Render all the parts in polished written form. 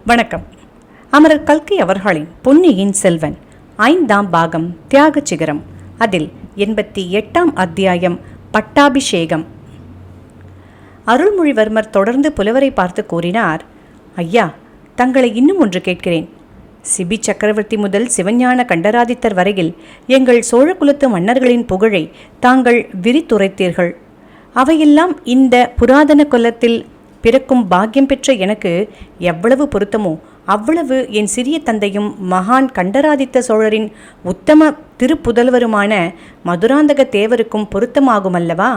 வணக்கம். அமரர் கல்கி அவர்களின் பொன்னியின் செல்வன் 5ஆம் பாகம் தியாக சிகரம். அதில் 88ஆம் அத்தியாயம் பட்டாபிஷேகம். அருள்மொழிவர்மர் தொடர்ந்து புலவரை பார்த்து கூறினார், ஐயா, தங்களை இன்னும் ஒன்று கேட்கிறேன். சிபி சக்கரவர்த்தி முதல் சிவஞான கண்டராதித்தர் வரையில் எங்கள் சோழகுலத்து மன்னர்களின் புகழை தாங்கள் விரித்துரைத்தீர்கள். அவையெல்லாம் இந்த புராதன குலத்தில் பிறக்கும் பாக்கியம் பெற்ற எனக்கு எவ்வளவு பொருத்தமோ அவ்வளவு என் சிறிய தந்தையும் மகான் கண்டராதித்த சோழரின் உத்தம திருப்புதல்வருமான மதுராந்தக தேவருக்கும் பொருத்தமாகுமல்லவா?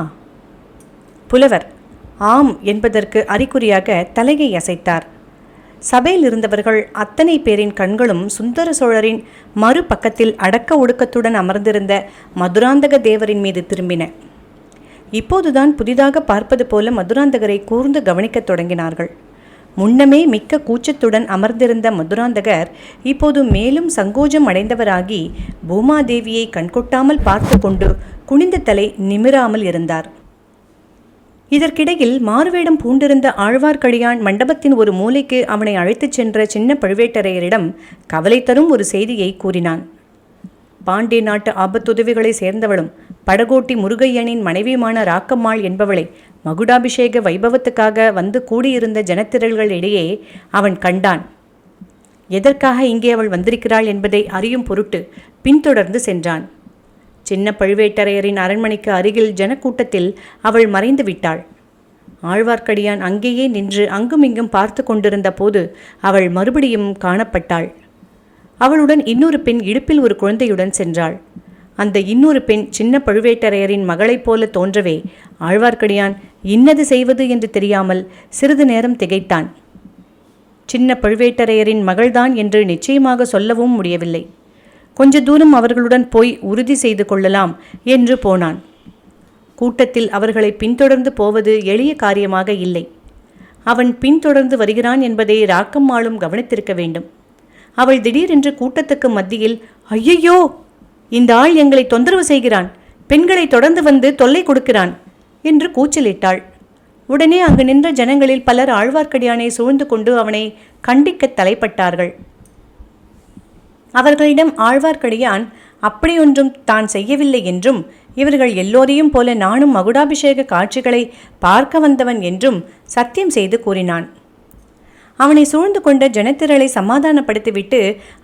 புலவர் ஆம் என்பதற்கு அறிகுறியாக தலையை அசைத்தார். சபையில் இருந்தவர்கள் அத்தனை பேரின் கண்களும் சுந்தர சோழரின் மறுபக்கத்தில் அடக்க ஒடுக்கத்துடன் அமர்ந்திருந்த மதுராந்தக தேவரின் மீது திரும்பின. இப்போதுதான் புதிதாக பார்ப்பது போல மதுராந்தகரை கூர்ந்து கவனிக்கத் தொடங்கினார்கள். முன்னமே மிக்க கூச்சத்துடன் அமர்ந்திருந்த மதுராந்தகர் இப்போது மேலும் சங்கோஜம் அடைந்தவராகி பூமாதேவியை கண்கொட்டாமல் பார்த்து கொண்டு குனிந்த தலை நிமிராமல் இருந்தார். இதற்கிடையில் மாறுவேடம் பூண்டிருந்த ஆழ்வார்க்கடியான் மண்டபத்தின் ஒரு மூலைக்கு அவனை அழைத்துச் சென்ற சின்ன பழுவேட்டரையரிடம் கவலை தரும் ஒரு செய்தியை கூறினான். பாண்டிய நாட்டு ஆபத்துதவிகளை சேர்ந்தவளும் படகோட்டி முருகையனின் மனைவியுமான ராக்கம்மாள் என்பவளை மகுடாபிஷேக வைபவத்துக்காக வந்து கூடியிருந்த ஜனத்திரள்களிடையே அவன் கண்டான். எதற்காக இங்கே அவள் வந்திருக்கிறாள் என்பதை அறியும் பொருட்டு பின்தொடர்ந்து சென்றான். சின்ன பழுவேட்டரையரின் அரண்மனைக்கு அருகில் ஜனக்கூட்டத்தில் அவள் மறைந்து விட்டாள். ஆழ்வார்க்கடியான் அங்கேயே நின்று அங்குமிங்கும் பார்த்து கொண்டிருந்த போது அவள் மறுபடியும் காணப்பட்டாள். அவளுடன் இன்னொரு பெண் இடுப்பில் ஒரு குழந்தையுடன் சென்றாள். அந்த இன்னொரு பெண் சின்ன பழுவேட்டரையரின் மகளைப் போல தோன்றவே ஆழ்வார்க்கடியான் இன்னது செய்வது என்று தெரியாமல் சிறிது நேரம் திகைத்தான். சின்ன பழுவேட்டரையரின் மகள்தான் என்று நிச்சயமாக சொல்லவும் முடியவில்லை. கொஞ்ச தூரம் அவர்களுடன் போய் உறுதி செய்து கொள்ளலாம் என்று போனான். கூட்டத்தில் அவர்களை பின்தொடர்ந்து போவது எளிய காரியமாக இல்லை. அவன் பின்தொடர்ந்து வருகிறான் என்பதை ராக்கம்மாளும் கவனித்திருக்க வேண்டும். அவள் திடீரென்று கூட்டத்துக்கு மத்தியில், ஐயையோ, இந்த ஆள் எங்களை தொந்தரவு செய்கிறான், பெண்களை தொடர்ந்து வந்து தொல்லை கொடுக்கிறான் என்று கூச்சலிட்டாள். உடனே அங்கு நின்ற ஜனங்களில் பலர் ஆழ்வார்க்கடியானை சூழ்ந்து கொண்டு அவனை கண்டிக்க தலைப்பட்டார்கள். அவர்களிடம் ஆழ்வார்க்கடியான் அப்படியொன்றும் தான் செய்யவில்லை என்றும், இவர்கள் எல்லோரையும் போல நானும் மகுடாபிஷேக காட்சிகளை பார்க்க வந்தவன் என்றும் சத்தியம் செய்து கூறினான். அவனை சூழ்ந்து கொண்ட ஜனத்திரளை சமாதானப்படுத்திவிட்டு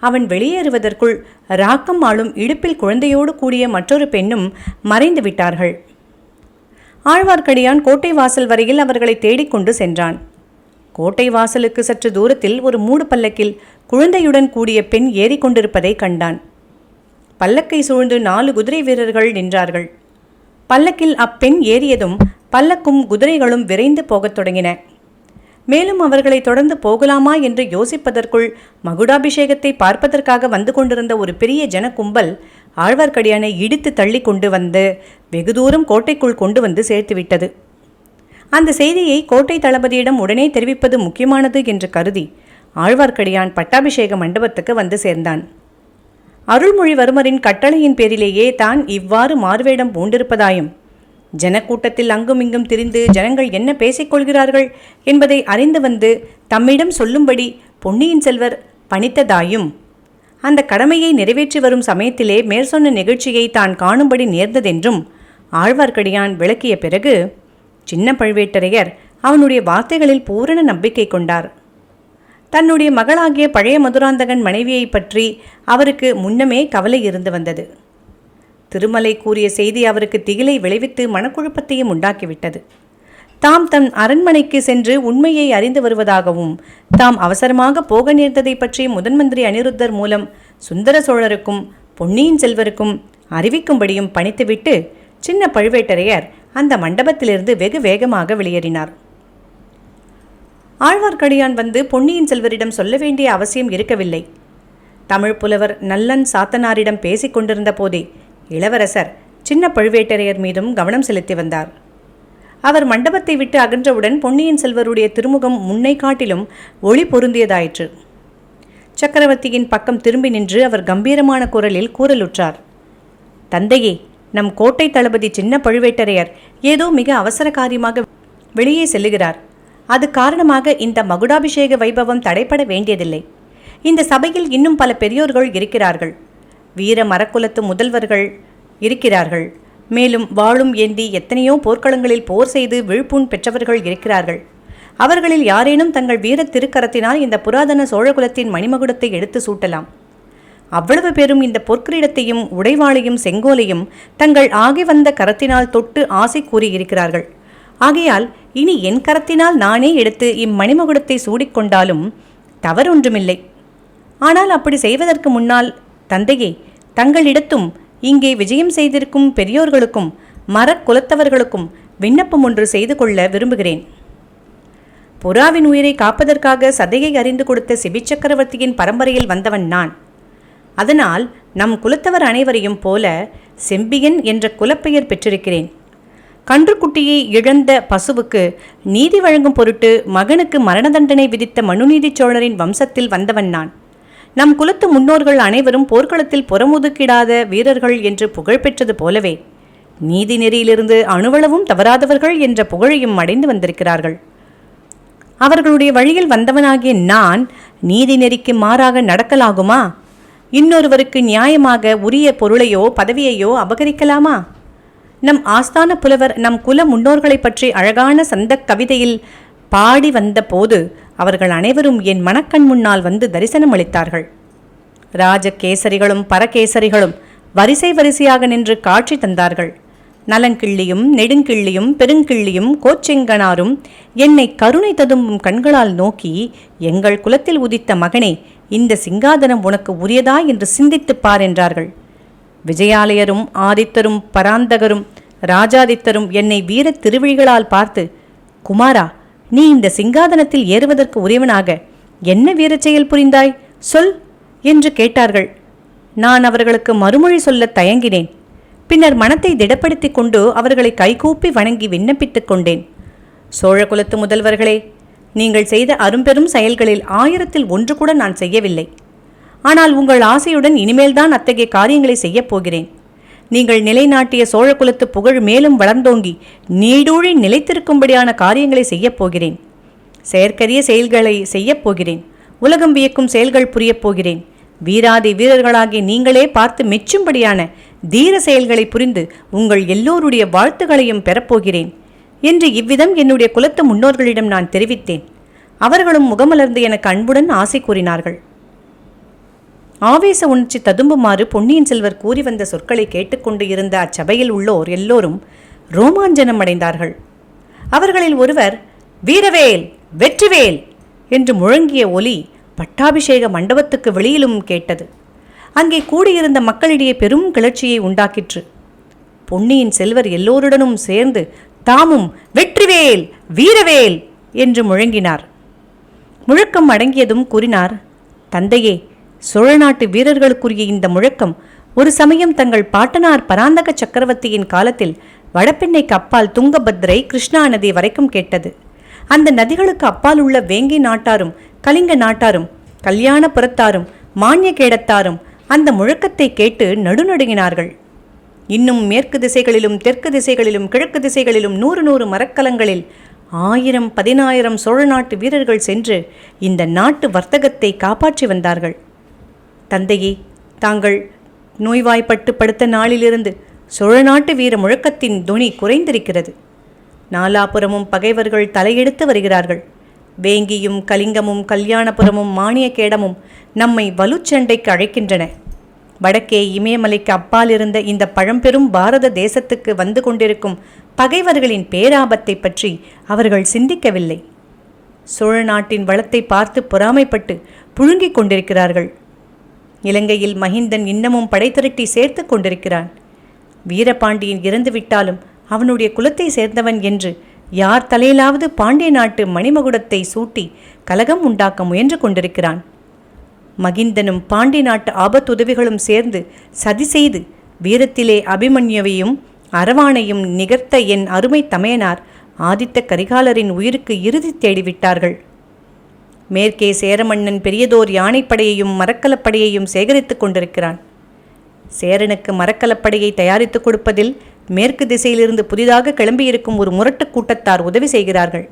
அவன் வெளியேறுவதற்குள் ராக்கம்மாளும் இடுப்பில் குழந்தையோடு கூடிய மற்றொரு பெண்ணும் மறைந்து விட்டார்கள். ஆழ்வார்க்கடியான் கோட்டை வாசல் வரையில் அவர்களை தேடிக்கொண்டு சென்றான். கோட்டை வாசலுக்கு சற்று தூரத்தில் ஒரு மூடு பல்லக்கில் குழந்தையுடன் கூடிய பெண் ஏறிக்கொண்டிருப்பதை கண்டான். பல்லக்கை சூழ்ந்து 4 குதிரை வீரர்கள் நின்றார்கள். பல்லக்கில் அப்பெண் ஏறியதும் பல்லக்கும் குதிரைகளும் விரைந்து போகத் தொடங்கின. மேலும் அவர்களை தொடர்ந்து போகலாமா என்று யோசிப்பதற்குள் மகுடாபிஷேகத்தை பார்ப்பதற்காக வந்து கொண்டிருந்த ஒரு பெரிய ஜன கும்பல் ஆழ்வார்க்கடியானை இடித்து தள்ளி கொண்டு வந்து வெகு தூரம் கோட்டைக்குள் கொண்டு வந்து சேர்த்துவிட்டது. அந்த செய்தியை கோட்டை தளபதியிடம் உடனே தெரிவிப்பது முக்கியமானது என்று கருதி ஆழ்வார்க்கடியான் பட்டாபிஷேக மண்டபத்துக்கு வந்து சேர்ந்தான். அருள்மொழிவர்மரின் கட்டளையின் பேரிலேயே தான் இவ்வாறு மாறுவேடம் பூண்டிருப்பதாயும், ஜனக்கூட்டத்தில் அங்குமிங்கும் திரிந்து ஜனங்கள் என்ன பேசிக்கொள்கிறார்கள் என்பதை அறிந்து வந்து தம்மிடம் சொல்லும்படி பொன்னியின் செல்வர் பணித்ததாயும், அந்த கடமையை நிறைவேற்றி வரும் சமயத்திலே மேற்சொன்ன நிகழ்ச்சியை தான் காணும்படி நேர்ந்ததென்றும் ஆழ்வார்க்கடியான் விளக்கிய பிறகு சின்ன பழுவேட்டரையர் அவனுடைய வார்த்தைகளில் பூரண நம்பிக்கை கொண்டார். தன்னுடைய மகளாகிய பழைய மதுராந்தகன் மனைவியை பற்றி அவருக்கு முன்னமே கவலை இருந்து வந்தது. திருமலை கூறிய செய்தி அவருக்கு திகிலை விளைவித்து மனக்குழப்பத்தையும் உண்டாக்கிவிட்டது. தாம் தன் அரண்மனைக்கு சென்று உண்மையை அறிந்து வருவதாகவும், தாம் அவசரமாக போக நேர்ந்ததை பற்றி முதன்மந்திரி அனிருத்தர் மூலம் சுந்தர சோழருக்கும் பொன்னியின் செல்வருக்கும் அறிவிக்கும்படியும் பணித்துவிட்டு சின்ன பழுவேட்டரையர் அந்த மண்டபத்திலிருந்து வெகு வேகமாக வெளியேறினார். ஆழ்வார்க்கடியான் வந்து பொன்னியின் செல்வரிடம் சொல்ல வேண்டிய அவசியம் இருக்கவில்லை. தமிழ் புலவர் நல்லன் சாத்தனாரிடம் பேசிக் கொண்டிருந்த போதே இளவரசர் சின்ன பழுவேட்டரையர் மீதும் கவனம் செலுத்தி வந்தார். அவர் மண்டபத்தை விட்டு அகன்றவுடன் பொன்னியின் செல்வருடைய திருமுகம் முன்னை காட்டிலும் ஒளி பொருந்தியதாயிற்று. சக்கரவர்த்தியின் பக்கம் திரும்பி நின்று அவர் கம்பீரமான குரலில் கூறலுற்றார், தந்தையே, நம் கோட்டை தளபதி சின்ன பழுவேட்டரையர் ஏதோ மிக அவசர காரியமாக வெளியே செல்லுகிறார். அது காரணமாக இந்த மகுடாபிஷேக வைபவம் தடைபட வேண்டியதில்லை. இந்த சபையில் இன்னும் பல பெரியோர்கள் இருக்கிறார்கள். வீர மரக்குலத்து முதல்வர்கள் இருக்கிறார்கள். மேலும் வாளும் ஏந்தி எத்தனையோ போர்க்களங்களில் போர் செய்து விழுப்புண் பெற்றவர்கள் இருக்கிறார்கள். அவர்களில் யாரேனும் தங்கள் வீர திருக்கரத்தினால் இந்த புராதன சோழகுலத்தின் மணிமகுடத்தை எடுத்து சூட்டலாம். அவ்வளவு பேரும் இந்த பொற்கிரீடத்தையும் உடைவாளையும் செங்கோலையும் தங்கள் ஆகி வந்த கரத்தினால் தொட்டு ஆசை கூறியிருக்கிறார்கள். ஆகையால் இனி என் கரத்தினால் நானே எடுத்து இம்மணிமகுடத்தை சூடிக்கொண்டாலும் தவறொன்றுமில்லை. ஆனால் அப்படி செய்வதற்கு முன்னால் தந்தையே, தங்களிடத்தும் இங்கே விஜயம் செய்திருக்கும் பெரியோர்களுக்கும் மரக்குலத்தவர்களுக்கும் விண்ணப்பம் ஒன்று செய்து கொள்ள விரும்புகிறேன். புறாவின் உயிரை காப்பதற்காக சதையை அறிந்து கொடுத்த சிபி சக்கரவர்த்தியின் பரம்பரையில் வந்தவன் நான். அதனால் நம் குலத்தவர் அனைவரையும் போல செம்பியன் என்ற குலப்பெயர் பெற்றிருக்கிறேன். கன்றுக்குட்டியை இழந்த பசுவுக்கு நீதி வழங்கும் பொருட்டு மகனுக்கு மரண தண்டனை விதித்த மனுநீதி சோழரின் வம்சத்தில் வந்தவன் நான். நம் குலத்து முன்னோர்கள் அனைவரும் போர்க்களத்தில் புறமுதுக்கிடாத வீரர்கள் என்று புகழ் பெற்றது போலவே நீதி நெறியிலிருந்து அணுவளவும் தவறாதவர்கள் என்ற புகழையும் அடைந்து வந்திருக்கிறார்கள். அவர்களுடைய வழியில் வந்தவனாகிய நான் நீதி நெறிக்கு மாறாக நடக்கலாகுமா? இன்னொருவருக்கு நியாயமாக உரிய பொருளையோ பதவியையோ அபகரிக்கலாமா? நம் ஆஸ்தான புலவர் நம் குல முன்னோர்களை பற்றி அழகான சந்த கவிதையில் பாடி வந்த போது அவர்கள் அனைவரும் என் மனக்கண் முன்னால் வந்து தரிசனம் அளித்தார்கள். ராஜகேசரிகளும் பரகேசரிகளும் வரிசை வரிசையாக நின்று காட்சி தந்தார்கள். நலங்கிள்ளியும் நெடுங்கிள்ளியும் பெருங்கிள்ளியும் கோச்செங்கனாரும் என்னை கருணை ததும்பும் கண்களால் நோக்கி, எங்கள் குலத்தில் உதித்த மகனே, இந்த சிங்காதனம் உனக்கு உரியதா என்று சிந்தித்துப் பார் என்றார்கள். விஜயாலயரும் ஆதித்தரும் பராந்தகரும் ராஜாதித்தரும் என்னை வீர திருவிழிகளால் பார்த்து, குமாரா, நீ இந்த சிங்காதனத்தில் ஏறுவதற்கு உரியவனாக என்ன வீரச் செயல் புரிந்தாய், சொல் என்று கேட்டார்கள். நான் அவர்களுக்கு மறுமொழி சொல்ல தயங்கினேன். பின்னர் மனத்தை திடப்படுத்தி கொண்டு அவர்களை கைகூப்பி வணங்கி விண்ணப்பித்துக் கொண்டேன். சோழகுலத்து முதல்வர்களே, நீங்கள் செய்த அரும்பெரும் செயல்களில் 1000ல் 1 கூட நான் செய்யவில்லை. ஆனால் உங்கள் ஆசையுடன் இனிமேல்தான் அத்தகைய காரியங்களை செய்யப் போகிறேன். நீங்கள் நிலைநாட்டிய சோழகுலத்து புகழ் மேலும் வளர்ந்தோங்கி நீடூழி நிலைத்திருக்கும்படியான காரியங்களை செய்யப் போகிறேன். செயற்கரிய செயல்களை செய்யப் போகிறேன். உலகம் வியக்கும் செயல்கள் புரியப் போகிறேன். வீராதி வீரர்களாகிய நீங்களே பார்த்து மெச்சும்படியான தீர செயல்களை புரிந்து உங்கள் எல்லோருடைய வாழ்த்துகளையும் பெறப்போகிறேன் என்று இவ்விதம் என்னுடைய குலத்து முன்னோர்களிடம் நான் தெரிவித்தேன். அவர்களும் முகமலர்ந்து எனக்கு அன்புடன் ஆசை கூறினார்கள். ஆவேச உணர்ச்சி ததும்புமாறு பொன்னியின் செல்வர் கூறி வந்த சொற்களை கேட்டுக்கொண்டு இருந்த அச்சபையில் உள்ளோர் எல்லோரும் ரோமாஞ்சனம் அடைந்தார்கள். அவர்களில் ஒருவர், வீரவேல், வெற்றிவேல் என்று முழங்கிய ஒலி பட்டாபிஷேக மண்டபத்துக்கு வெளியிலும் கேட்டது. அங்கே கூடியிருந்த மக்களிடையே பெரும் கிளர்ச்சியை உண்டாக்கிற்று. பொன்னியின் செல்வர் எல்லோருடனும் சேர்ந்து தாமும் வெற்றிவேல், வீரவேல் என்று முழங்கினார். முழக்கம் அடங்கியதும் கூறினார், தந்தையே, சோழ நாட்டு வீரர்களுக்குரிய இந்த முழக்கம் ஒரு சமயம் தங்கள் பாட்டனார் பராந்தக சக்கரவர்த்தியின் காலத்தில் வடபெண்ணைக்கு அப்பால் துங்கபத்ரை, கிருஷ்ணா நதி வரைக்கும் கேட்டது. அந்த நதிகளுக்கு அப்பால் உள்ள வேங்கை நாட்டாரும் கலிங்க நாட்டாரும் கல்யாணபுரத்தாரும் மானியகேடத்தாரும் அந்த முழக்கத்தை கேட்டு நடுநடுங்கினார்கள். இன்னும் மேற்கு திசைகளிலும் தெற்கு திசைகளிலும் கிழக்கு திசைகளிலும் 100 மரக்கலங்களில் 1000 10,000 சோழ நாட்டு வீரர்கள் சென்று இந்த நாட்டு வர்த்தகத்தை காப்பாற்றி வந்தார்கள். தந்தையே, தாங்கள் நோய்வாய்ப்பட்டு படுத்த நாளிலிருந்து சோழ நாட்டு வீர முழக்கத்தின் துணி குறைந்திருக்கிறது. நாலாபுரமும் பகைவர்கள் தலையெடுத்து வருகிறார்கள். வேங்கியும் கலிங்கமும் கல்யாணபுரமும் மானியகேடமும் நம்மை வலுச்சண்டைக்கு அழைக்கின்றன. வடக்கே இமயமலைக்கு அப்பால் இருந்த இந்த பழம்பெரும் பாரத தேசத்துக்கு வந்து கொண்டிருக்கும் பகைவர்களின் பேராபத்தை பற்றி அவர்கள் சிந்திக்கவில்லை. சோழ நாட்டின் வளத்தை பார்த்து பொறாமைப்பட்டு புழுங்கிக் கொண்டிருக்கிறார்கள். இலங்கையில் மகிந்தன் இன்னமும் படை திரட்டி சேர்த்து கொண்டிருக்கிறான். வீரபாண்டியன் இறந்துவிட்டாலும் அவனுடைய குலத்தை சேர்ந்தவன் என்று யார் தலையிலாவது பாண்டிய நாட்டு மணிமகுடத்தை சூட்டி கலகம் உண்டாக்க முயன்று கொண்டிருக்கிறான். மகிந்தனும் பாண்டிய நாட்டு ஆபத்துதவிகளும் சேர்ந்து சதி செய்து வீரத்திலே அபிமன்யுவையும் அரவானையும் நிகர்த்த என் அருமை தமையனார் ஆதித்த கரிகாலரின் உயிருக்கு இறுதி தேடிவிட்டார்கள். மேற்கே சேரமன்னன் பெரியதோர் யானைப்படையையும் மரக்கலப்படையையும் சேகரித்து கொண்டிருக்கிறான். சேரனுக்கு மரக்கலப்படையை தயாரித்து கொடுப்பதில் மேற்கு திசையிலிருந்து புதிதாக கிளம்பியிருக்கும் ஒரு முரட்டு கூட்டத்தார் உதவி செய்கிறார்கள்.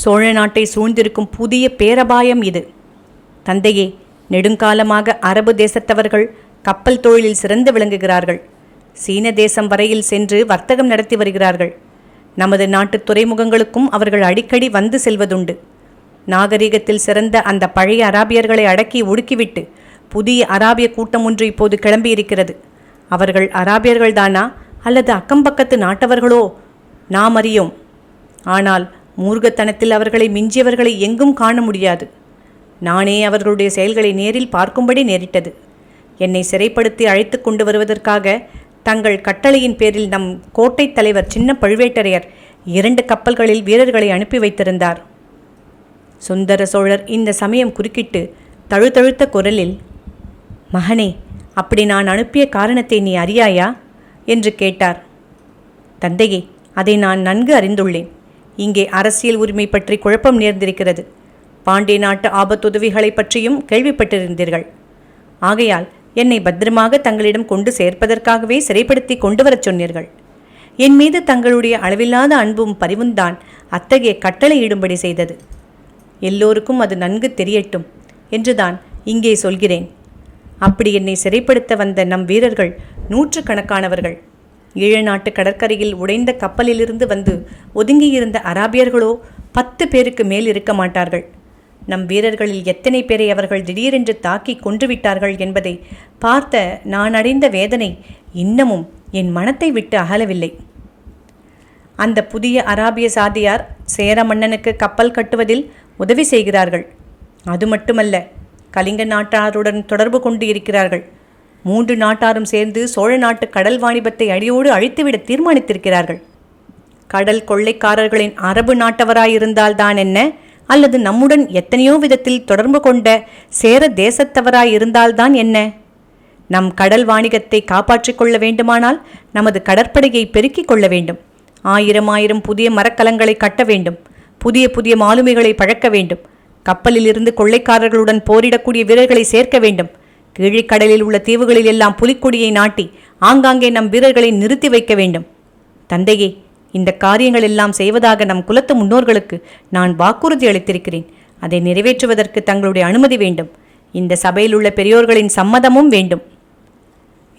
சோழ நாட்டை சூழ்ந்திருக்கும் புதிய பேரபாயம் இது. தந்தையே, நெடுங்காலமாக அரபு தேசத்தவர்கள் கப்பல் தொழிலில் சிறந்து விளங்குகிறார்கள். சீன தேசம் வரையில் சென்று வர்த்தகம் நடத்தி வருகிறார்கள். நமது நாட்டு துறைமுகங்களுக்கும் அவர்கள் அடிக்கடி வந்து செல்வதுண்டு. நாகரிகத்தில் சிறந்த அந்த பழைய அராபியர்களை அடக்கி ஒடுக்கிவிட்டு புதிய அராபிய கூட்டம் ஒன்று இப்போது கிளம்பியிருக்கிறது. அவர்கள் அராபியர்கள்தானா அல்லது அக்கம்பக்கத்து நாட்டவர்களோ நாம் அறியோம். ஆனால் மூர்க்கத்தனத்தில் அவர்களை மிஞ்சியவர்களை எங்கும் காண முடியாது. நானே அவர்களுடைய செயல்களை நேரில் பார்க்கும்படி நேரிட்டது. என்னை சிறைப்படுத்தி அழைத்து கொண்டு வருவதற்காக தங்கள் கட்டளையின் பேரில் நம் கோட்டை தலைவர் சின்ன பழுவேட்டரையர் 2 கப்பல்களில் வீரர்களை அனுப்பி வைத்திருந்தார். சுந்தர சோழர் இந்த சமயம் குறுக்கிட்டு தழுதழுத்த குரலில், மகனே, அப்படி நான் அனுப்பிய காரணத்தை நீ அறியாயா என்று கேட்டார். தந்தையே, அதை நான் நன்கு அறிந்துள்ளேன். இங்கே அரசியல் உரிமை பற்றி குழப்பம் நேர்ந்திருக்கிறது. பாண்டிய நாட்டு ஆபத்துதவிகளை பற்றியும் கேள்விப்பட்டிருந்தீர்கள். ஆகையால் என்னை பத்திரமாக தங்களிடம் கொண்டு சேர்ப்பதற்காகவே சிறைப்படுத்தி கொண்டு வரச் சொன்னீர்கள். என் மீது தங்களுடைய அளவில்லாத அன்பும் பரிவும்தான் அத்தகைய கட்டளையிடும்படி செய்தது. எல்லோருக்கும் அது நன்கு தெரியட்டும் என்றுதான் இங்கே சொல்கிறேன். அப்படி என்னை சிறைப்படுத்த வந்த நம் வீரர்கள் 100கணக்கானவர்கள். ஈழ நாட்டு கடற்கரையில் உடைந்த கப்பலிலிருந்து வந்து ஒதுங்கியிருந்த அராபியர்களோ 10 பேருக்கு மேல் இருக்க மாட்டார்கள். நம் வீரர்களில் எத்தனை பேரை அவர்கள் திடீரென்று தாக்கி கொன்றுவிட்டார்கள் என்பதை பார்த்த நான் அடைந்த வேதனை இன்னமும் என் மனத்தை விட்டு அகலவில்லை. அந்த புதிய அராபிய சாதியார் சேர மன்னனுக்கு கப்பல் கட்டுவதில் உதவி செய்கிறார்கள். அது மட்டுமல்ல, கலிங்க நாட்டாருடன் தொடர்பு கொண்டு இருக்கிறார்கள். 3 நாட்டாரும் சேர்ந்து சோழ நாட்டு கடல் வாணிபத்தை அடியோடு அழித்துவிட தீர்மானித்திருக்கிறார்கள். கடல் கொள்ளைக்காரர்களின் அரபு நாட்டவராயிருந்தால்தான் என்ன, அல்லது நம்முடன் எத்தனையோ விதத்தில் தொடர்பு கொண்ட சேர தேசத்தவராயிருந்தால்தான் என்ன, நம் கடல் வாணிகத்தை காப்பாற்றிக் கொள்ள வேண்டுமானால் நமது கடற்படையை பெருக்கிக் கொள்ள வேண்டும். 1000 புதிய மரக்கலங்களை கட்ட வேண்டும். புதிய புதிய மாலுமிகளை பழக்க வேண்டும். கப்பலில் இருந்து கொள்ளைக்காரர்களுடன் போரிடக்கூடிய வீரர்களை சேர்க்க வேண்டும். கீழிக்கடலில் உள்ள தீவுகளில் எல்லாம் புலிக்கொடியை நாட்டி ஆங்காங்கே நம் வீரர்களை நிறுத்தி வைக்க வேண்டும். தந்தையே, இந்த காரியங்கள் எல்லாம் செய்வதாக நம் குலத்து முன்னோர்களுக்கு நான் வாக்குறுதி அளித்திருக்கிறேன். அதை நிறைவேற்றுவதற்கு தங்களுடைய அனுமதி வேண்டும். இந்த சபையில் உள்ள பெரியோர்களின் சம்மதமும் வேண்டும்.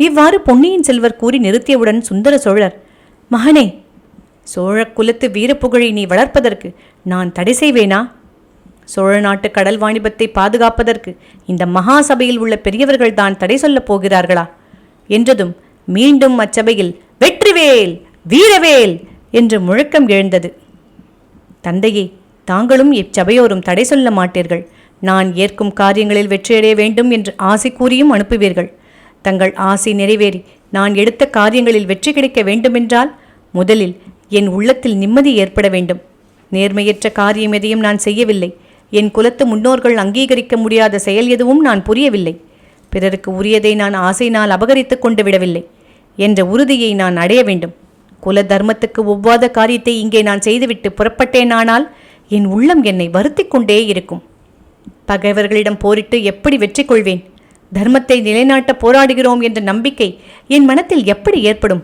இவ்வாறு பொன்னியின் செல்வர் கூறி நிறுத்தியவுடன் சுந்தர சோழர், மகனே, சோழ குலத்து வீரப்புகழை நீ வளர்ப்பதற்கு நான் தடை செய்வேனா? சோழ நாட்டு கடல் வாணிபத்தை பாதுகாப்பதற்கு இந்த மகா சபையில் உள்ள பெரியவர்கள் தான் தடை சொல்லப் போகிறார்களா என்றதும் மீண்டும் அச்சபையில் வெற்றிவேல், வீரவேல் என்று முழக்கம் எழுந்தது. தந்தையே, தாங்களும் இச்சபையோரும் தடை சொல்ல மாட்டீர்கள். நான் ஏற்கும் காரியங்களில் வெற்றியடைய வேண்டும் என்று ஆசை கூறியும் அனுப்புவீர்கள். தங்கள் ஆசை நிறைவேறி நான் எடுத்த காரியங்களில் வெற்றி கிடைக்க வேண்டுமென்றால் முதலில் என் உள்ளத்தில் நிம்மதி ஏற்பட வேண்டும். நேர்மையற்ற காரியம் எதையும் நான் செய்யவில்லை. என் குலத்து முன்னோர்கள் அங்கீகரிக்க முடியாத செயல் எதுவும் நான் புரியவில்லை. பிறருக்கு உரியதை நான் ஆசையினால் அபகரித்து கொண்டு விடவில்லை என்ற உறுதியை நான் அடைய வேண்டும். குல தர்மத்துக்கு ஒவ்வாத காரியத்தை இங்கே நான் செய்துவிட்டு புறப்பட்டேனானால் என் உள்ளம் என்னை வருத்தி கொண்டே இருக்கும். பகைவர்களிடம் போரிட்டு எப்படி வெற்றி கொள்வேன்? தர்மத்தை நிலைநாட்ட போராடுகிறோம் என்ற நம்பிக்கை என் மனத்தில் எப்படி ஏற்படும்?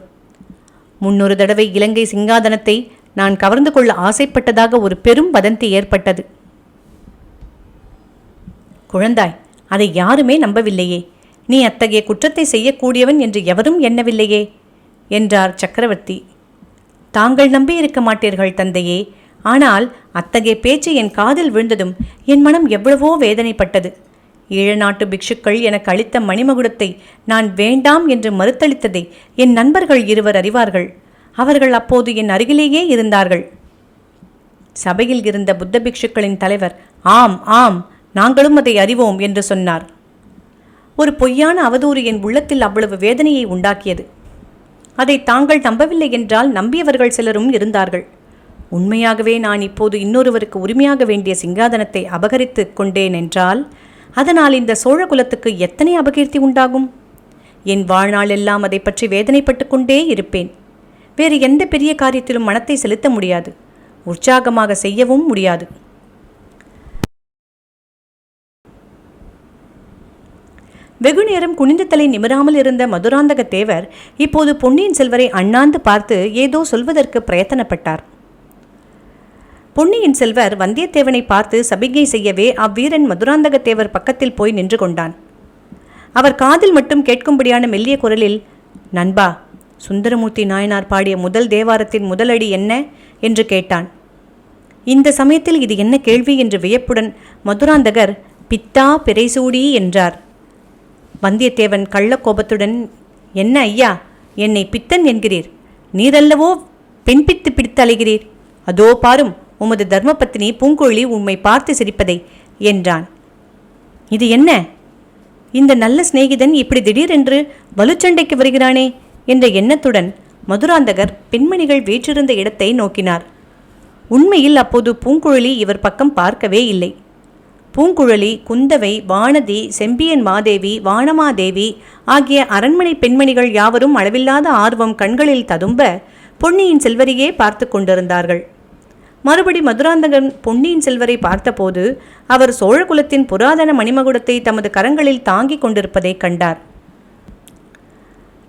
300 தடவை இலங்கை சிங்காதனத்தை நான் கவர்ந்து கொள்ள ஆசைப்பட்டதாக ஒரு பெரும் வதந்தி ஏற்பட்டது. குழந்தாய், அதை யாருமே நம்பவில்லையே. நீ அத்தகைய குற்றத்தை செய்யக்கூடியவன் என்று எவரும் எண்ணவில்லையே என்றார் சக்கரவர்த்தி. தாங்கள் நம்பியிருக்க மாட்டீர்கள் தந்தையே. ஆனால் அத்தகைய பேச்சு என் காதில் விழுந்ததும் என் மனம் எவ்வளவோ வேதனைப்பட்டது. ஈழ நாட்டு பிக்ஷுக்கள் எனக்கு அளித்த மணிமகுடத்தை நான் வேண்டாம் என்று மறுத்தளித்ததை என் நண்பர்கள் 2 அறிவார்கள். அவர்கள் அப்போது என் அருகிலேயே இருந்தார்கள். சபையில் இருந்த புத்த பிக்ஷுக்களின் தலைவர், ஆம் ஆம், நாங்களும் அதை அறிவோம் என்று சொன்னார். ஒரு பொய்யான அவதூறு என் உள்ளத்தில் அவ்வளவு வேதனையை உண்டாக்கியது. அதை தாங்கள் நம்பவில்லை என்றால் நம்பியவர்கள் சிலரும் இருந்தார்கள். உண்மையாகவே நான் இப்போது இன்னொருவருக்கு உரிமையாக வேண்டிய சிங்காதனத்தை அபகரித்து கொண்டேன் என்றால் அதனால் இந்த சோழ குலத்துக்கு எத்தனை அபகீர்த்தி உண்டாகும்? என் வாழ்நாள் எல்லாம் அதை பற்றி வேதனைப்பட்டு கொண்டே இருப்பேன். வேறு எந்த பெரிய காரியத்திலும் மனத்தை செலுத்த முடியாது. உற்சாகமாக செய்யவும் முடியாது. வெகுநேரம் குனிந்த தலை நிமிராமல் இருந்த மதுராந்தக தேவர் இப்போது பொன்னியின் செல்வரை அண்ணாந்து பார்த்து ஏதோ சொல்வதற்கு பிரயத்தனப்பட்டார். பொன்னியின் செல்வர் வந்தியத்தேவனை பார்த்து சபிகை செய்யவே அவ்வீரன் மதுராந்தகத்தேவர் பக்கத்தில் போய் நின்று கொண்டான். அவர் காதில் மட்டும் கேட்கும்படியான மெல்லிய குரலில், நண்பா, சுந்தரமூர்த்தி நாயனார் பாடிய முதல் தேவாரத்தின் முதலடி என்ன என்று கேட்டான். இந்த சமயத்தில் இது என்ன கேள்வி என்று வியப்புடன் மதுராந்தகர் பித்தா பிறைசூடி என்றார். வந்தியத்தேவன் கள்ளக்கோபத்துடன், என்ன ஐயா, என்னை பித்தன் என்கிறீர்? நீரல்லவோ பெண் பித்து பிடித்து அலைகிறீர். அதோ பாரும் உமது தர்மபத்தினி பூங்குழலி உம்மை பார்த்து சிரிப்பதை என்றான். இது என்ன? இந்த நல்ல சிநேகிதன் இப்படி திடீரென்று வலுச்சண்டைக்கு வருகிறானே என்ற எண்ணத்துடன் மதுராந்தகர் பெண்மணிகள் வீற்றிருந்த இடத்தை நோக்கினார். உண்மையில் அப்போது பூங்குழலி இவர் பக்கம் பார்க்கவே இல்லை. பூங்குழலி, குந்தவை, வானதி, செம்பியன் மாதேவி, வானமாதேவி ஆகிய அரண்மனை பெண்மணிகள் யாவரும் அளவில்லாத ஆர்வம் கண்களில் ததும்ப பொன்னியின் செல்வரையே பார்த்து கொண்டிருந்தார்கள். மறுபடி மதுராந்தகன் பொன்னியின் செல்வரை பார்த்தபோது அவர் சோழகுலத்தின் புராதன மணிமகுடத்தை தமது கரங்களில் தாங்கிக் கொண்டிருப்பதை கண்டார்.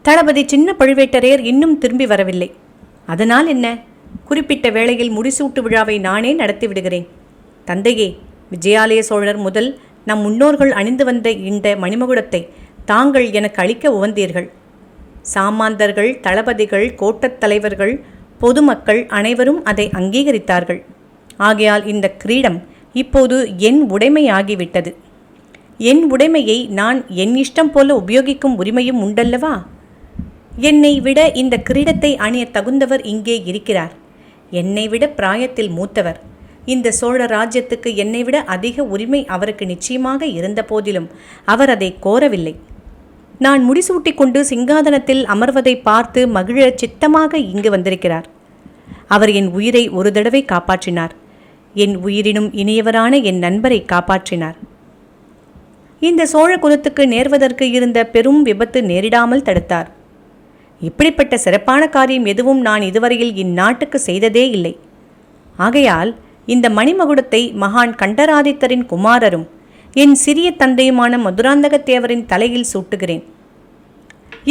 தளபதி சின்ன பழுவேட்டரையர் இன்னும் திரும்பி வரவில்லை. அதனால் என்ன? குறிப்பிட்ட வேளையில் முடிசூட்டு விழாவை நானே நடத்தி விடுகிறேன். தந்தையே, விஜயாலய சோழர் முதல் நம் முன்னோர்கள் அணிந்து வந்த இந்த மணிமகுடத்தை தாங்கள் எனக்கு அளிக்க உவந்தீர்கள். சாமாந்தர்கள், தளபதிகள், கோட்டத் தலைவர்கள், பொதுமக்கள் அனைவரும் அதை அங்கீகரித்தார்கள். ஆகையால் இந்த கிரீடம் இப்போது என் உடைமையாகிவிட்டது. என் உடைமையை நான் என் இஷ்டம் போல உபயோகிக்கும் உரிமையும் உண்டல்லவா? என்னை விட இந்த கிரீடத்தை அணிய தகுந்தவர் இங்கே இருக்கிறார். என்னை விட பிராயத்தில் மூத்தவர். இந்த சோழ ராஜ்யத்துக்கு என்னை விட அதிக உரிமை அவருக்கு நிச்சயமாக இருந்த போதிலும் அவர் அதை கோரவில்லை. நான் முடிசூட்டி கொண்டு சிங்காதனத்தில் அமர்வதை பார்த்து மகிழ சித்தமாக இங்கு வந்திருக்கிறார். அவர் என் உயிரை ஒரு தடவை காப்பாற்றினார். என் உயிரினும் இனியவரான என் நண்பரை காப்பாற்றினார். இந்த சோழ குலத்துக்கு நேர்வதற்கு இருந்த பெரும் விபத்து நேரிடாமல் தடுத்தார். இப்படிப்பட்ட சிறப்பான காரியம் எதுவும் நான் இதுவரையில் இந்நாட்டுக்கு செய்ததே இல்லை. ஆகையால் இந்த மணிமகுடத்தை மகான் கண்டராதித்தரின் குமாரரும் என் சிறிய தந்தையுமான மதுராந்தகத்தேவரின் தலையில் சூட்டுகிறேன்.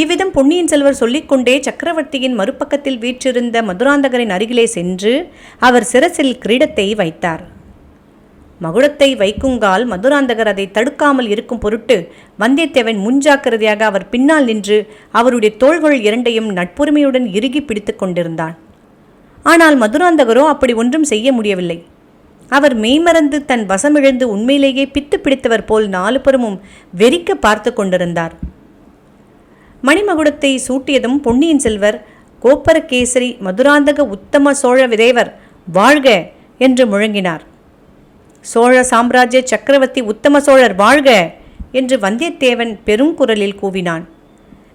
இவ்விதம் பொன்னியின் செல்வர் சொல்லிக்கொண்டே சக்கரவர்த்தியின் மறுபக்கத்தில் வீற்றிருந்த மதுராந்தகரின் அருகிலே சென்று அவர் சிரசில் கிரீடத்தை வைத்தார். மகுடத்தை வைக்குங்கால் மதுராந்தகர் அதை தடுக்காமல் இருக்கும் பொருட்டு வந்தியத்தேவன் முன்ஜாக்கிரதையாக அவர் பின்னால் நின்று அவருடைய தோள்கள் இரண்டையும் நட்புரிமையுடன் இறுகி பிடித்து கொண்டிருந்தான். ஆனால் மதுராந்தகரோ அப்படி ஒன்றும் செய்ய முடியவில்லை. அவர் மெய்மறந்து தன் வசமிழந்து உண்மையிலேயே பித்து பிடித்தவர் போல் நாலு புறமும் வெறிக்க பார்த்து கொண்டிருந்தார். மணிமகுடத்தை சூட்டியதும் பொன்னியின் செல்வர், கோப்பரகேசரி மதுராந்தக உத்தம சோழ விதேவர் வாழ்க என்று முழங்கினார். சோழ சாம்ராஜ்ய சக்கரவர்த்தி உத்தம சோழர் வாழ்க என்று வந்தியத்தேவன் பெருங்குரலில் கூவினான்.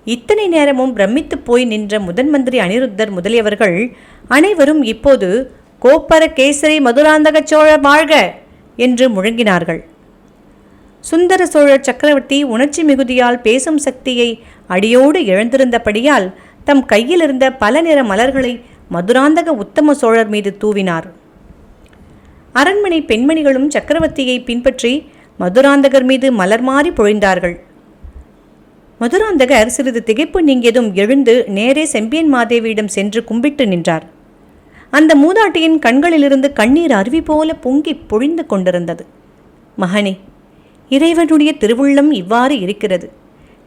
இத்தனை நேரமும் பிரமித்து போய் நின்ற முதன் மந்திரி அனிருத்தர் முதலியவர்கள் அனைவரும் இப்போது கோப்பர கேசரி மதுராந்தக சோழ வாழ்க என்று முழங்கினார்கள். சுந்தர சோழ சக்கரவர்த்தி உணர்ச்சி மிகுதியால் பேசும் சக்தியை அடியோடு இழந்திருந்தபடியால் தம் கையில் இருந்த பல நிற மலர்களை மதுராந்தக உத்தம சோழர் மீது தூவினார். அரண்மனை பெண்மணிகளும் சக்கரவர்த்தியை பின்பற்றி மதுராந்தகர் மீது மலர் மாறி பொழிந்தார்கள். மதுராந்தகர் சிறிது திகைப்பு நீங்கியதும் எழுந்து நேரே செம்பியன் மாதேவியிடம் சென்று கும்பிட்டு நின்றார். அந்த மூதாட்டியின் கண்களிலிருந்து கண்ணீர் அருவி போல பொங்கி பொழிந்து கொண்டிருந்தது. மகனே, இறைவனுடைய திருவுள்ளம் இவ்வாறு இருக்கிறது.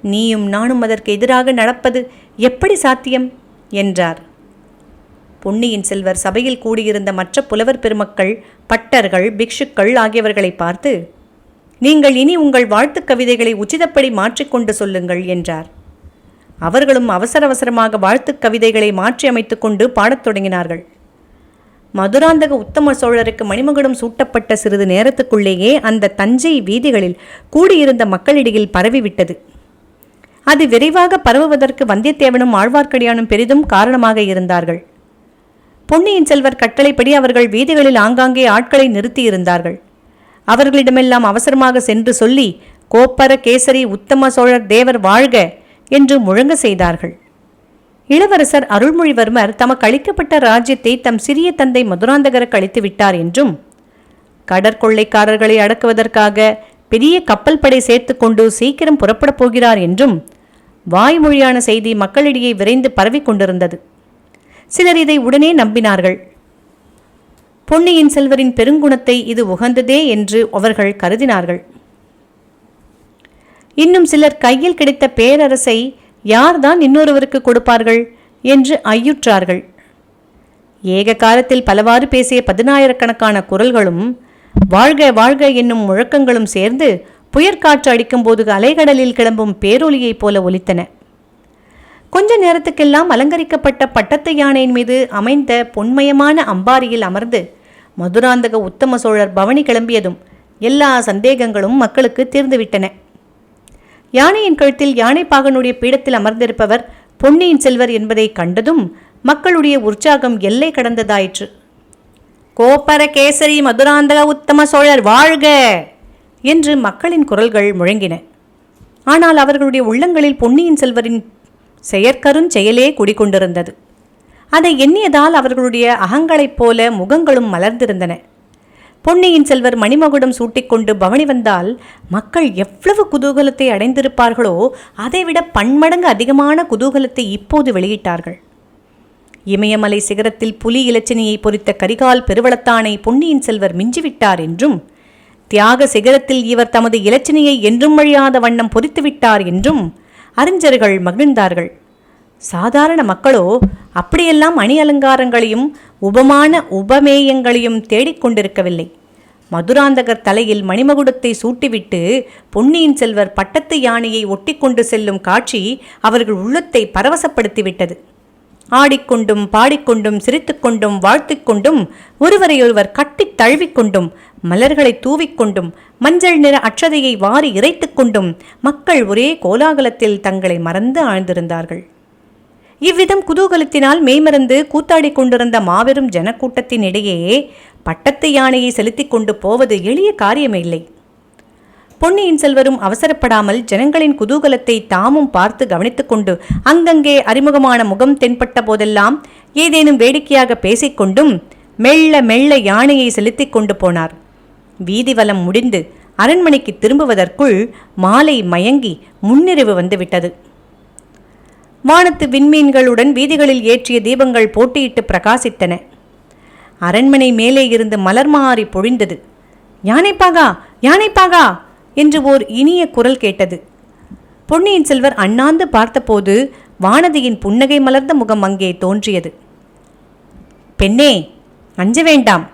நீயும் நானும் அதற்கு எதிராக நடப்பது எப்படி சாத்தியம் என்றார். பொன்னியின் செல்வர் சபையில் கூடியிருந்த மற்ற புலவர் பெருமக்கள், பட்டர்கள், பிக்ஷுக்கள் ஆகியவர்களை பார்த்து, நீங்கள் இனி உங்கள் வாழ்த்துக் கவிதைகளை உச்சிதப்படி மாற்றிக்கொண்டு சொல்லுங்கள் என்றார். அவர்களும் அவசர அவசரமாக வாழ்த்துக் கவிதைகளை மாற்றி அமைத்துக் கொண்டு பாடத் தொடங்கினார்கள். மதுராந்தக உத்தம சோழருக்கு மணிமகுடம் சூட்டப்பட்ட சிறிது நேரத்துக்குள்ளேயே அந்த தஞ்சை வீதிகளில் கூடியிருந்த மக்களிடையில் பரவிவிட்டது. அது விரைவாக பரவுவதற்கு வந்தியத்தேவனும் ஆழ்வார்க்கடியானும் பெரிதும் காரணமாக இருந்தார்கள். பொன்னியின் செல்வர் கட்டளைப்படி அவர்கள் வீதிகளில் ஆங்காங்கே ஆட்களை நிறுத்தியிருந்தார்கள். அவர்களிடமெல்லாம் அவசரமாக சென்று சொல்லி, கோப்பர கேசரி உத்தம சோழர் தேவர் வாழ்க என்று முழங்க செய்தார்கள். இளவரசர் அருள்மொழிவர்மர் தமக்கு அளிக்கப்பட்ட ராஜ்யத்தை தம் சிறிய தந்தை மதுராந்தகருக்கு அளித்து விட்டார் என்றும், கடற்கொள்ளைக்காரர்களை அடக்குவதற்காக பெரிய கப்பல் படை சேர்த்து கொண்டு சீக்கிரம் புறப்படப் போகிறார் என்றும் வாய்மொழியான செய்தி மக்களிடையே விரைந்து பரவி கொண்டிருந்தது. சிலர் இதை உடனே நம்பினார்கள். பொன்னியின் செல்வரின் பெருங்குணத்தை இது உகந்ததே என்று அவர்கள் கருதினார்கள். இன்னும் சிலர் கையில் கிடைத்த பேரரசை யார்தான் இன்னொருவருக்கு கொடுப்பார்கள் என்று ஐயுற்றார்கள். ஏக காலத்தில் பலவாறு பேசிய 10,000கணக்கான குரல்களும் வாழ்க வாழ்க என்னும் முழக்கங்களும் சேர்ந்து புயற்காற்று அடிக்கும்போது அலைகடலில் கிளம்பும் பேரொலியைப் போல ஒலித்தன. கொஞ்ச நேரத்துக்கெல்லாம் அலங்கரிக்கப்பட்ட பட்டத்து யானையின் மீது அமைந்த பொன்மயமான அம்பாரியில் அமர்ந்து மதுராந்தக உத்தம சோழர் பவனி கிளம்பியதும் எல்லா சந்தேகங்களும் மக்களுக்கு தீர்ந்துவிட்டன. யானையின் கழுத்தில் யானைப்பாகனுடைய பீடத்தில் அமர்ந்திருப்பவர் பொன்னியின் செல்வர் என்பதை கண்டதும் மக்களுடைய உற்சாகம் எல்லை கடந்ததாயிற்று. கோப்பர கேசரி மதுராந்தக உத்தம சோழர் வாழ்க என்று மக்களின் குரல்கள் முழங்கின. ஆனால் அவர்களுடைய உள்ளங்களில் பொன்னியின் செல்வரின் செயற்கருஞ்செயலே குடிகொண்டிருந்தது. அதை எண்ணியதால் அவர்களுடைய அகங்களைப் போல முகங்களும் மலர்ந்திருந்தன. பொன்னியின் செல்வர் மணிமகுடம் சூட்டிக்கொண்டு பவனி வந்தால் மக்கள் எவ்வளவு குதூகலத்தை அடைந்திருப்பார்களோ அதைவிட பன்மடங்கு அதிகமான குதூகலத்தை இப்போது வெளியிட்டார்கள். இமயமலை சிகரத்தில் புலி இலச்சினையை பொறித்த கரிகால் பெருவளத்தானை பொன்னியின் செல்வர் மிஞ்சிவிட்டார் என்றும், தியாக சிகரத்தில் இவர் தமது இலச்சினையை என்றும் அழியாத வண்ணம் பொறித்துவிட்டார் என்றும் அறிஞர்கள் மகிழ்ந்தார்கள். சாதாரண மக்களோ அப்படியெல்லாம் அணி அலங்காரங்களையும் உபமான உபமேயங்களையும் தேடிக்கொண்டிருக்கவில்லை. மதுராந்தகர் தலையில் மணிமகுடத்தை சூட்டிவிட்டு பொன்னியின் செல்வர் பட்டத்து யானையை ஒட்டி கொண்டு செல்லும் காட்சி அவர்கள் உள்ளத்தை பரவசப்படுத்திவிட்டது. ஆடிக்கொண்டும் பாடிக்கொண்டும் சிரித்துக்கொண்டும் வாழ்த்திக்கொண்டும் ஒருவரையொருவர் கட்டித் தழுவிக்கொண்டும் மலர்களை தூவிக்கொண்டும் மஞ்சள் நிற அட்சதையை வாரி இறைத்துக் கொண்டும் மக்கள் ஒரே கோலாகலத்தில் தங்களை மறந்து ஆழ்ந்திருந்தார்கள். இவ்விதம் குதூகலத்தினால் மெய்மறந்து கூத்தாடிக் கொண்டிருந்த மாபெரும் ஜனக்கூட்டத்தின் இடையே பட்டத்து யானையை செலுத்திக் கொண்டு போவது எளிய காரியமில்லை. பொன்னியின் செல்வரும் அவசரப்படாமல் ஜனங்களின் குதூகலத்தை தாமும் பார்த்து கவனித்துக் கொண்டு அங்கங்கே அறிமுகமான முகம் தென்பட்ட போதெல்லாம் ஏதேனும் வேடிக்கையாக பேசிக்கொண்டும் மெல்ல மெல்ல யானையை செலுத்திக் கொண்டு போனார். வீதி வலம் முடிந்து அரண்மனைக்கு திரும்புவதற்குள் மாலை மயங்கி முன்னிரவு வந்துவிட்டது. வானத்து விண்மீன்களுடன் வீதிகளில் ஏற்றிய தீபங்கள் போட்டியிட்டு பிரகாசித்தன. அரண்மனை மேலே இருந்து மலர் மாறி பொழிந்தது. யானைப்பாகா, யானைப்பாகா என்று ஓர் இனிய குரல் கேட்டது. பொன்னியின் செல்வர் அண்ணாந்து பார்த்தபோது வானதியின் புன்னகை மலர்ந்த முகம் அங்கே தோன்றியது. பெண்ணே, அஞ்ச வேண்டாம்.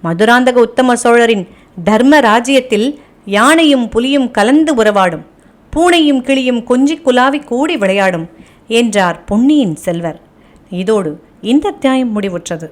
மதுராந்தக உத்தம சோழரின் தர்ம ராஜ்யத்தில் யானையும் புலியும் கலந்து உறவாடும், பூனையும் கிளியும் கொஞ்சி குலாவி கூடி விளையாடும் என்றார் பொன்னியின் செல்வர். இதோடு இந்த அத்தியாயம் முடிவுற்றது.